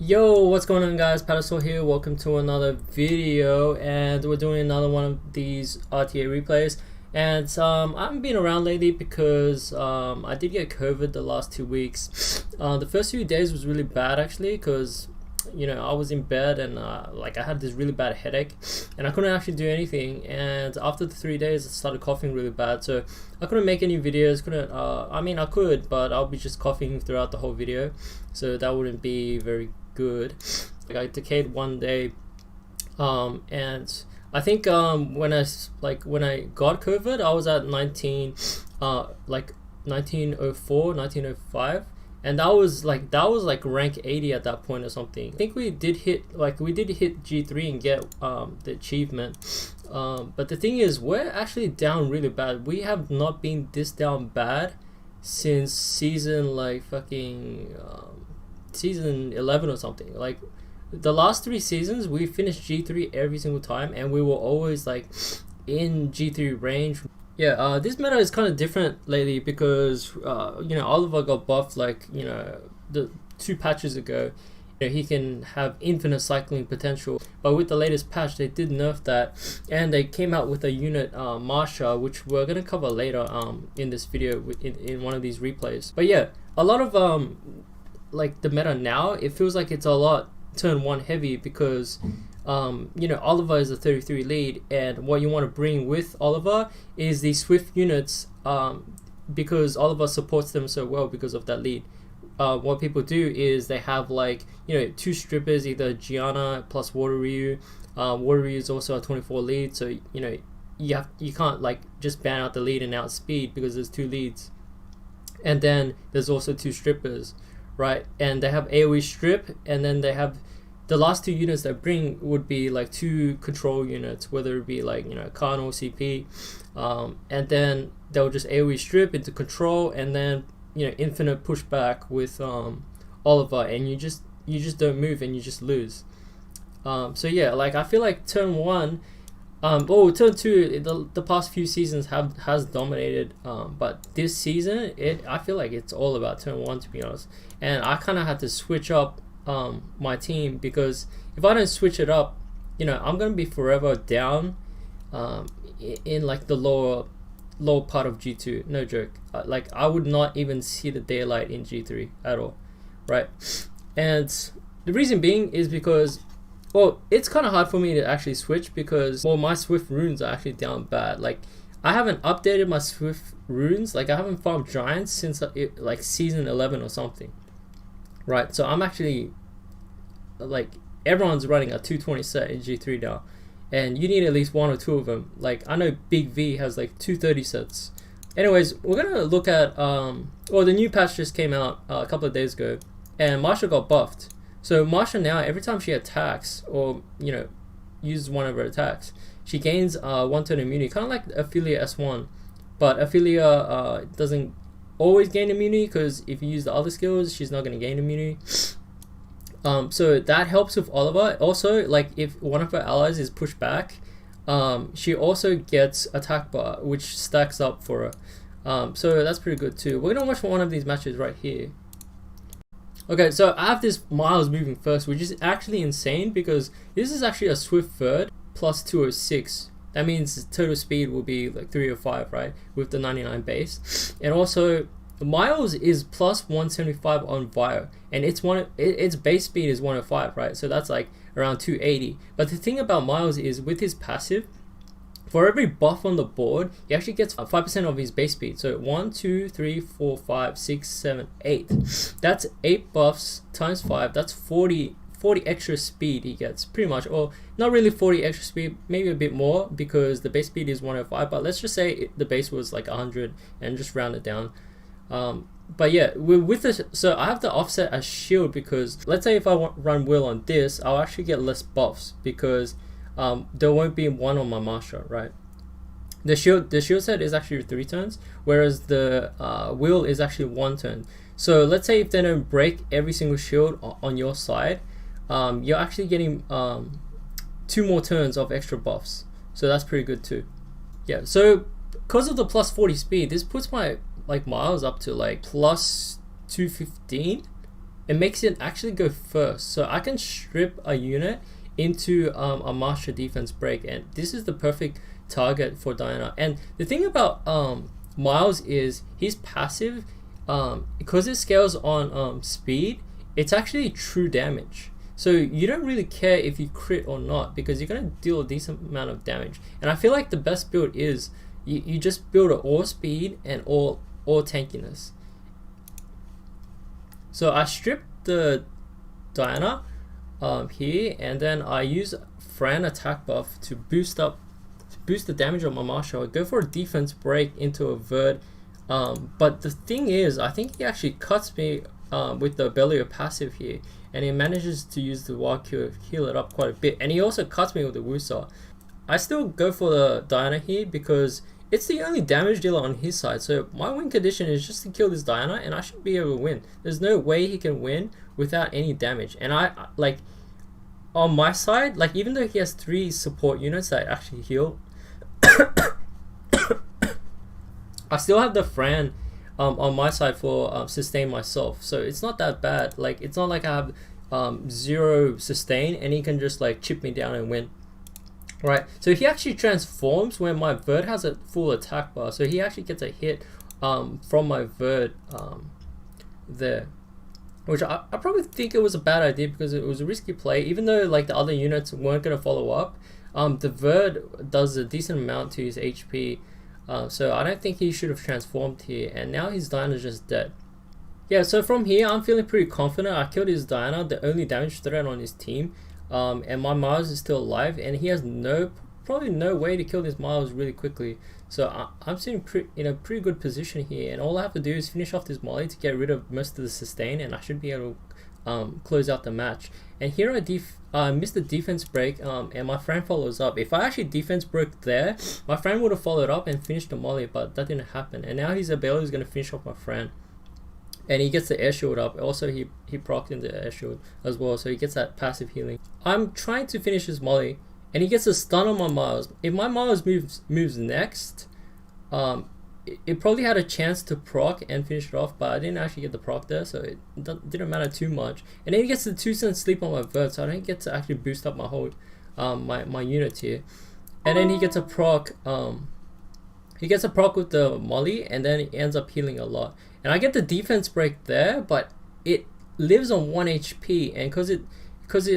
Yo, what's going on guys? Patisaur here. Welcome to another video, and we're doing another one of these RTA replays. And I haven't been around lately because I did get COVID the last 2 weeks. The first few days was really bad actually because I was in bed and like I had this really bad headache and I couldn't actually do anything. And after the 3 days, I started coughing really bad, so I couldn't make any videos. Couldn't. I mean, I could, but I'll be just coughing throughout the whole video, so that wouldn't be very good. Like I decayed one day, and I think when I got COVID, I was at 1904, 1905, and that was like rank 80 at that point or something. I think we did hit G3 and get the achievement. But the thing is, we're actually down really bad. We have not been this down bad since season season 11 or something. Like the last 3 seasons we finished G3 every single time, and we were always like in G3 range. This meta is kind of different lately because Oliver got buffed the 2 patches ago. He can have infinite cycling potential, but with the latest patch they did nerf that, and they came out with a unit, Masha, which we're gonna cover later in this video in one of these replays. But yeah, a lot of like the meta now, it feels like it's a lot turn 1 heavy because Oliver is a 33 lead, and what you want to bring with Oliver is these swift units, because Oliver supports them so well because of that lead. What people do is they have 2 strippers, either Gianna plus Water Ryu. Water Ryu is also a 24 lead, so you can't just ban out the lead and outspeed because there's 2 leads. And then there's also 2 strippers, right? And they have AoE strip, and then they have the last 2 units they bring would be 2 control units, whether it be Khan or CP, and then they'll just AoE strip into control, and then infinite pushback with Oliver, and you just don't move and you just lose. So yeah, I feel like turn 1, turn 2, the past few seasons has dominated, but this season I feel like it's all about turn 1, to be honest. And I kind of had to switch up my team, because if I don't switch it up, I'm gonna be forever down in the lower part of G2. No joke. I would not even see the daylight in G3 at all, right? And the reason being is because, well, it's kind of hard for me to actually switch because, well, my Swift runes are actually down bad. I haven't updated my Swift runes. I haven't farmed giants since season 11 or something, right? So I'm actually everyone's running a 220 set in G3 now, and you need at least 1 or 2 of them. I know Big V has 230 sets. Anyways, we're gonna look at the new patch just came out a couple of days ago, and Masha got buffed. So Masha now, every time she attacks or uses one of her attacks, she gains 1 turn immunity, kind of like Ophelia S1. But Ophelia doesn't always gain immunity, because if you use the other skills, she's not going to gain immunity. So that helps with Oliver. Also, if one of her allies is pushed back, she also gets attack bar, which stacks up for her. So that's pretty good too. We're gonna watch one of these matches right here. Okay, so I have this Miles moving first, which is actually insane because this is actually a Swift third plus 206. That means total speed will be 305, right, with the 99 base. And also Miles is plus 175 on Vio, and its base speed is 105, right? So that's around 280. But the thing about Miles is, with his passive, for every buff on the board, he actually gets 5% of his base speed. So 1, 2, 3, 4, 5, 6, 7, 8. That's 8 buffs times 5. That's 40 extra speed he gets, pretty much. Or not really 40 extra speed, maybe a bit more, because the base speed is 105. But let's just say the base was 100 and just round it down. But yeah, with this, so I have to offset a shield, because let's say if I run Will on this, I'll actually get less buffs because there won't be 1 on my Masha, right? The shield set is actually 3 turns, whereas the Will is actually 1 turn. So let's say if they don't break every single shield on your side, you're actually getting 2 more turns of extra buffs. So that's pretty good too. Yeah, so because of the plus 40 speed, this puts my Miles up to plus 215, it makes it actually go first. So I can strip a unit into a Masha defense break, and this is the perfect target for Diana. And the thing about Miles is his passive, because it scales on speed, it's actually true damage. So you don't really care if you crit or not, because you're going to deal a decent amount of damage. And I feel like the best build is you just build an all speed and all tankiness. So I stripped the Diana here, and then I use Fran attack buff to boost the damage of my Masha. I go for a defense break into a Verd, but the thing is, I think he actually cuts me with the Belio passive here, and he manages to use the Wild Cure, heal it up quite a bit, and he also cuts me with the Wusa. I still go for the Diana here because it's the only damage dealer on his side, so my win condition is just to kill this Diana and I should be able to win. There's no way he can win without any damage. And I like, on my side, like, even though he has 3 support units that actually heal, I still have the Fran on my side for sustain myself, so it's not that bad. Like, it's not like I have 0 sustain and he can just like chip me down and win. Right, so he actually transforms when my Verd has a full attack bar, so he actually gets a hit from my Verd there, which I probably think it was a bad idea because it was a risky play. Even though like the other units weren't going to follow up, the Verd does a decent amount to his HP, so I don't think he should have transformed here, and now his Diana's just dead. Yeah, so from here I'm feeling pretty confident. I killed his Diana, the only damage threat on his team. And my Miles is still alive, and he has probably no way to kill this Miles really quickly. So I'm sitting in a pretty good position here, and all I have to do is finish off this Molly to get rid of most of the sustain, and I should be able to close out the match. And here I missed the defense break, and my friend follows up. If I actually defense broke there, my friend would have followed up and finished the Molly, but that didn't happen. And now his ability is going to finish off my friend. And he gets the air shield up. Also, he procced in the air shield as well, so he gets that passive healing. I'm trying to finish his Molly, and he gets a stun on my Miles. If my Miles moves next, it probably had a chance to proc and finish it off, but I didn't actually get the proc there, so it didn't matter too much. And then he gets the 2-cent sleep on my Verd, so I don't get to actually boost up my whole my unit here. And then he gets a proc. He gets a proc with the Molly, and then he ends up healing a lot. And I get the defense break there, but it lives on 1 HP, and because it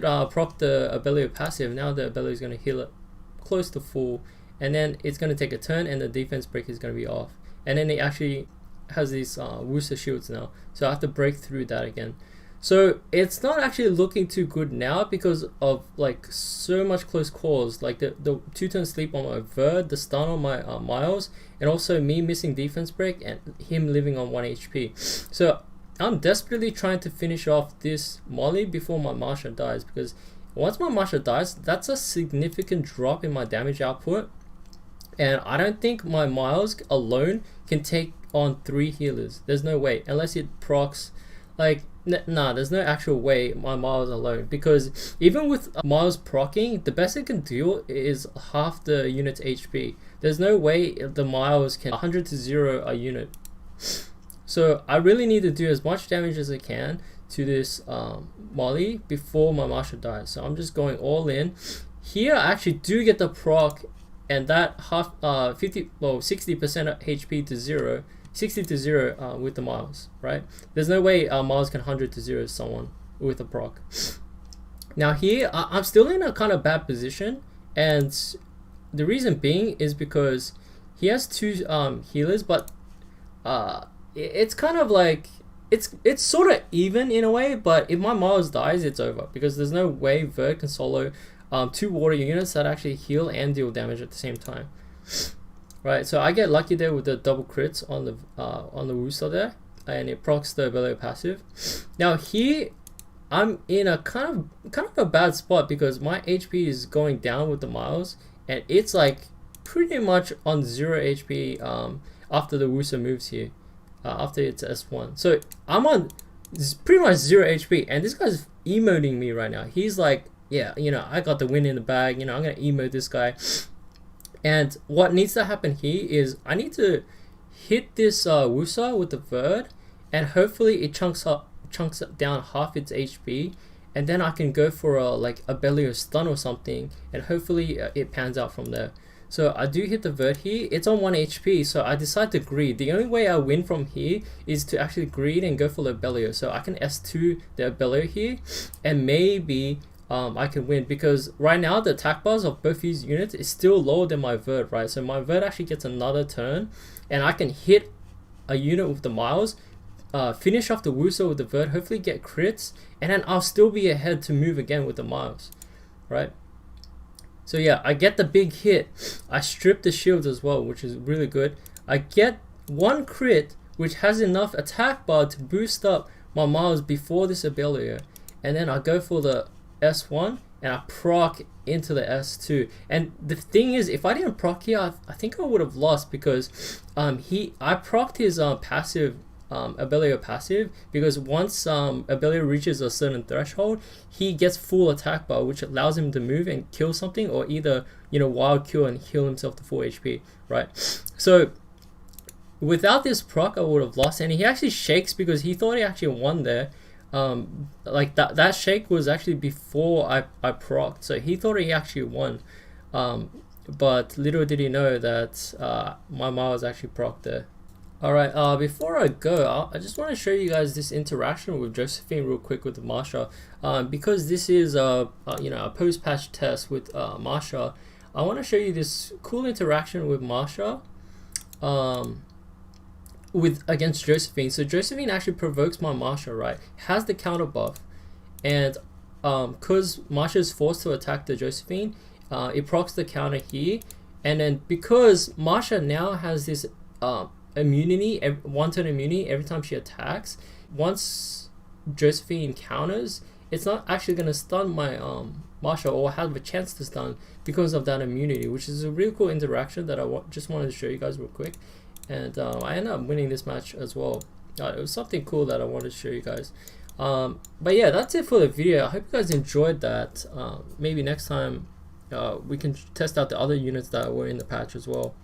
procced the ability passive, now the ability is going to heal it close to full, and then it's going to take a turn, and the defense break is going to be off. And then it actually has these Wusa shields now, so I have to break through that again. So it's not actually looking too good now because of like so much close calls, like the 2-turn sleep on my Verd, the stun on my Miles, and also me missing defense break and him living on 1 HP. So I'm desperately trying to finish off this Molly before my Masha dies, because once my Masha dies, that's a significant drop in my damage output, and I don't think my Miles alone can take on 3 healers. There's no way, unless it procs like. Nah, there's no actual way my Miles alone, because even with Miles proccing, the best it can do is half the unit's HP. There's no way the Miles can 100 to 0 a unit. So I really need to do as much damage as I can to this Molly before my Masha dies. So I'm just going all in. Here I actually do get the proc, and that 60% HP to 0. 60 to 0 with the Miles, right? There's no way Miles can 100 to 0 someone with a proc. Now here, I'm still in a kind of bad position, and the reason being is because he has 2 healers, but it's kind of like, it's sort of even in a way, but if my Miles dies, it's over, because there's no way Verd can solo 2 water units that actually heal and deal damage at the same time. Right, so I get lucky there with the double crits on the Wusa there, and it procs the ability passive. Now here, I'm in a kind of a bad spot because my HP is going down with the Miles, and it's like pretty much on 0 HP after the Wusa moves here, after it's S1. So I'm on pretty much 0 HP, and this guy's emoting me right now. He's like, yeah, you know, I got the win in the bag. You know, I'm gonna emote this guy. And what needs to happen here is I need to hit this Wusa with the Verd, and hopefully it chunks chunks down half its HP, and then I can go for a Belial stun or something, and hopefully it pans out from there. So I do hit the vert here. It's on 1 HP, so I decide to greed. The only way I win from here is to actually greed and go for the Belial. So I can S2 the Belial here, and maybe I can win, because right now the attack bars of both these units is still lower than my vert, right? So my vert actually gets another turn, and I can hit a unit with the Miles, finish off the Wuso with the vert, hopefully get crits, and then I'll still be ahead to move again with the Miles, right? So yeah, I get the big hit. I strip the shields as well, which is really good. I get one crit, which has enough attack bar to boost up my Miles before this ability, and then I go for the S1 and I proc into the S2. And the thing is, if I didn't proc here, I think I would have lost, because I procced his passive, Abelio passive, because once Abelio reaches a certain threshold, he gets full attack bar, which allows him to move and kill something, or either, you know, wild kill and heal himself to full HP, right? So without this proc, I would have lost, and he actually shakes because he thought he actually won there. Like that shake was actually before I procced, so he thought he actually won, but little did he know that my Miles actually procced there. Alright, before I go, I just want to show you guys this interaction with Josephine real quick with Masha, because this is you know, a post-patch test with Masha. I want to show you this cool interaction with Masha against Josephine. So Josephine actually provokes my Masha, right? Has the counter buff, and because Masha is forced to attack the Josephine, it procs the counter here, and then because Masha now has this immunity, one turn immunity every time she attacks, once Josephine counters, it's not actually going to stun my Masha, or have a chance to stun, because of that immunity, which is a really cool interaction that I just wanted to show you guys real quick. And I ended up winning this match as well. It was something cool that I wanted to show you guys. But yeah, that's it for the video. I hope you guys enjoyed that. Maybe next time we can test out the other units that were in the patch as well.